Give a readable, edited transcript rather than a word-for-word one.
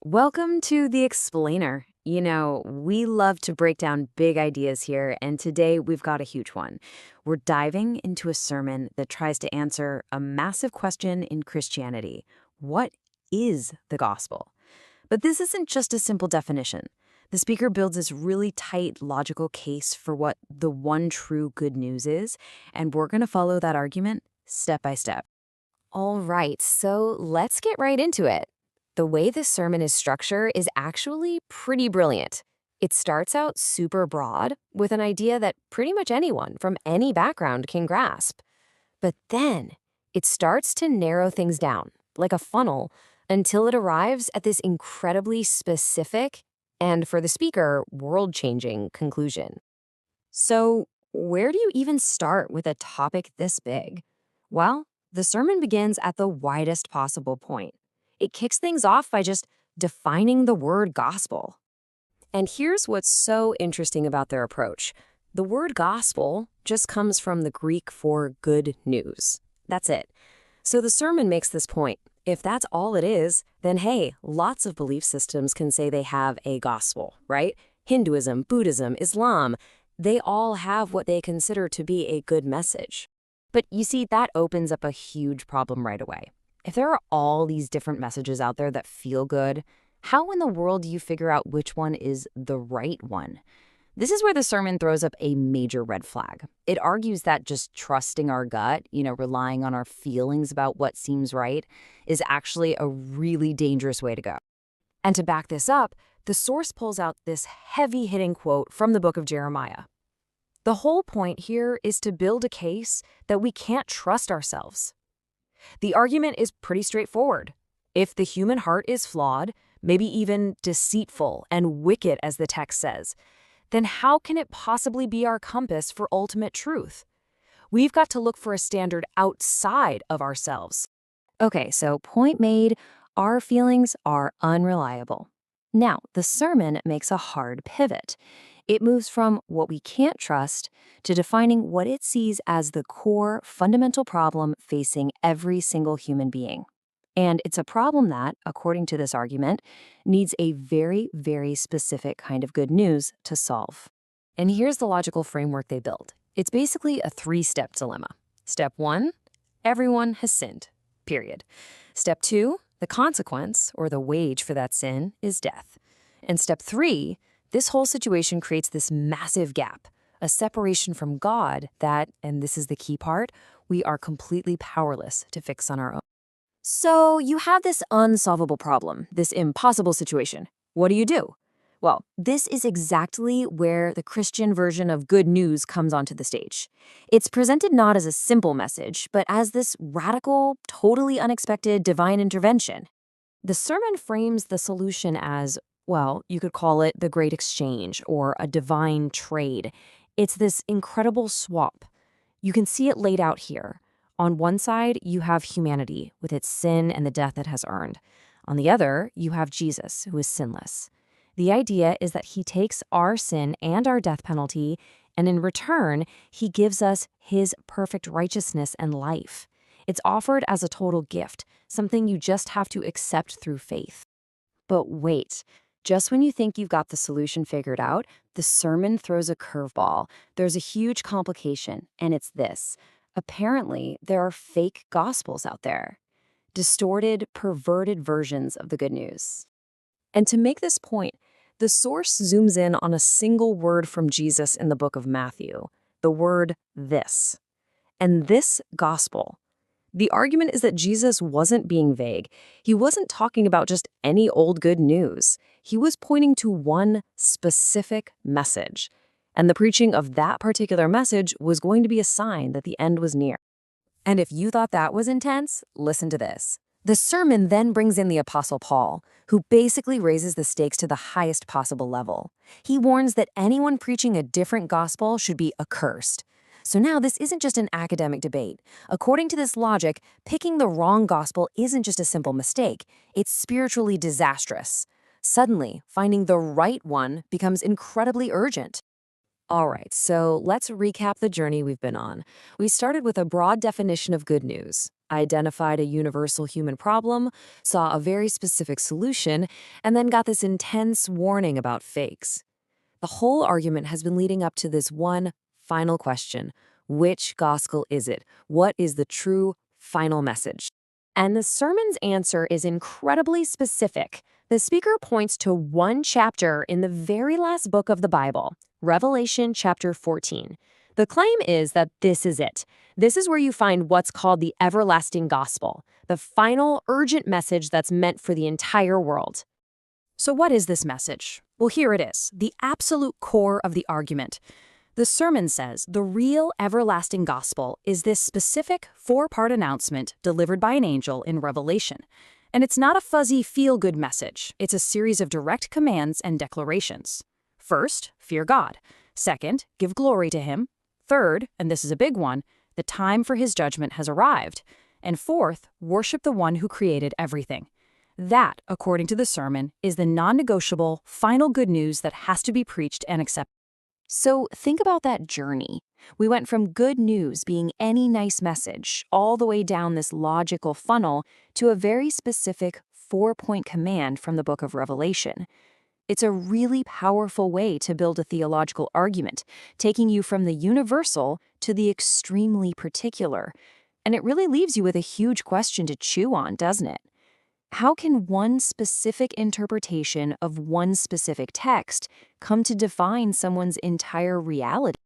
Welcome to The Explainer. We love to break down big ideas here, and today we've got a huge one. We're diving into a sermon that tries to answer a massive question in Christianity. What is the gospel? But this isn't just a simple definition. The speaker builds this really tight, logical case for what the one true good news is, and we're going to follow that argument step by step. All right, so let's get right into it. The way this sermon is structured is actually pretty brilliant. It starts out super broad with an idea that pretty much anyone from any background can grasp. But then it starts to narrow things down, like a funnel, until it arrives at this incredibly specific and, for the speaker, world changing conclusion. So, where do you even start with a topic this big? Well, the sermon begins at the widest possible point. It kicks things off by just defining the word gospel. And here's what's so interesting about their approach. The word gospel just comes from the Greek for good news. That's it. So the sermon makes this point. If that's all it is, then hey, lots of belief systems can say they have a gospel, right? Hinduism, Buddhism, Islam, they all have what they consider to be a good message. But you see, that opens up a huge problem right away. If there are all these different messages out there that feel good, how in the world do you figure out which one is the right one? This is where the sermon throws up a major red flag. It argues that just trusting our gut, relying on our feelings about what seems right, is actually a really dangerous way to go. And to back this up, the source pulls out this heavy-hitting quote from the book of Jeremiah. The whole point here is to build a case that we can't trust ourselves. The argument is pretty straightforward. If the human heart is flawed, maybe even deceitful and wicked as the text says, then how can it possibly be our compass for ultimate truth? We've got to look for a standard outside of ourselves. Okay, so point made, our feelings are unreliable. Now, the sermon makes a hard pivot. It moves from what we can't trust to defining what it sees as the core, fundamental problem facing every single human being. And it's a problem that, according to this argument, needs a very, very specific kind of good news to solve. And here's the logical framework they build. It's basically a three-step dilemma. Step 1, everyone has sinned, period. Step 2, the consequence, or the wage for that sin, is death. And step 3, this whole situation creates this massive gap, a separation from God that, and this is the key part, we are completely powerless to fix on our own. So you have this unsolvable problem, this impossible situation. What do you do? Well, this is exactly where the Christian version of good news comes onto the stage. It's presented not as a simple message, but as this radical, totally unexpected divine intervention. The sermon frames the solution as, well, you could call it the Great Exchange or a divine trade. It's this incredible swap. You can see it laid out here. On one side, you have humanity with its sin and the death it has earned. On the other, you have Jesus, who is sinless. The idea is that he takes our sin and our death penalty, and in return, he gives us his perfect righteousness and life. It's offered as a total gift, something you just have to accept through faith. But wait, just when you think you've got the solution figured out, the sermon throws a curveball. There's a huge complication, and it's this. Apparently, there are fake gospels out there, distorted, perverted versions of the good news. And to make this point, the source zooms in on a single word from Jesus in the book of Matthew, the word this. And this gospel. The argument is that Jesus wasn't being vague. He wasn't talking about just any old good news. He was pointing to one specific message. And the preaching of that particular message was going to be a sign that the end was near. And if you thought that was intense, listen to this. The sermon then brings in the Apostle Paul, who basically raises the stakes to the highest possible level. He warns that anyone preaching a different gospel should be accursed. So now this isn't just an academic debate. According to this logic, picking the wrong gospel isn't just a simple mistake. It's spiritually disastrous. Suddenly, finding the right one becomes incredibly urgent. All right, so let's recap the journey we've been on. We started with a broad definition of good news. identified a universal human problem, saw a very specific solution, and then got this intense warning about fakes. The whole argument has been leading up to this one final question. Which gospel is it? What is the true final message? And the sermon's answer is incredibly specific. The speaker points to one chapter in the very last book of the Bible, Revelation chapter 14. The claim is that this is it. This is where you find what's called the everlasting gospel, the final urgent message that's meant for the entire world. So what is this message? Well, here it is, the absolute core of the argument. The sermon says the real everlasting gospel is this specific four-part announcement delivered by an angel in Revelation. And it's not a fuzzy feel-good message. It's a series of direct commands and declarations. First, fear God. Second, give glory to him. Third, and this is a big one, the time for his judgment has arrived. And fourth, worship the one who created everything. That, according to the sermon, is the non-negotiable, final good news that has to be preached and accepted. So think about that journey. We went from good news being any nice message all the way down this logical funnel to a very specific four-point command from the book of Revelation. It's a really powerful way to build a theological argument, taking you from the universal to the extremely particular. And it really leaves you with a huge question to chew on, doesn't it? How can one specific interpretation of one specific text come to define someone's entire reality?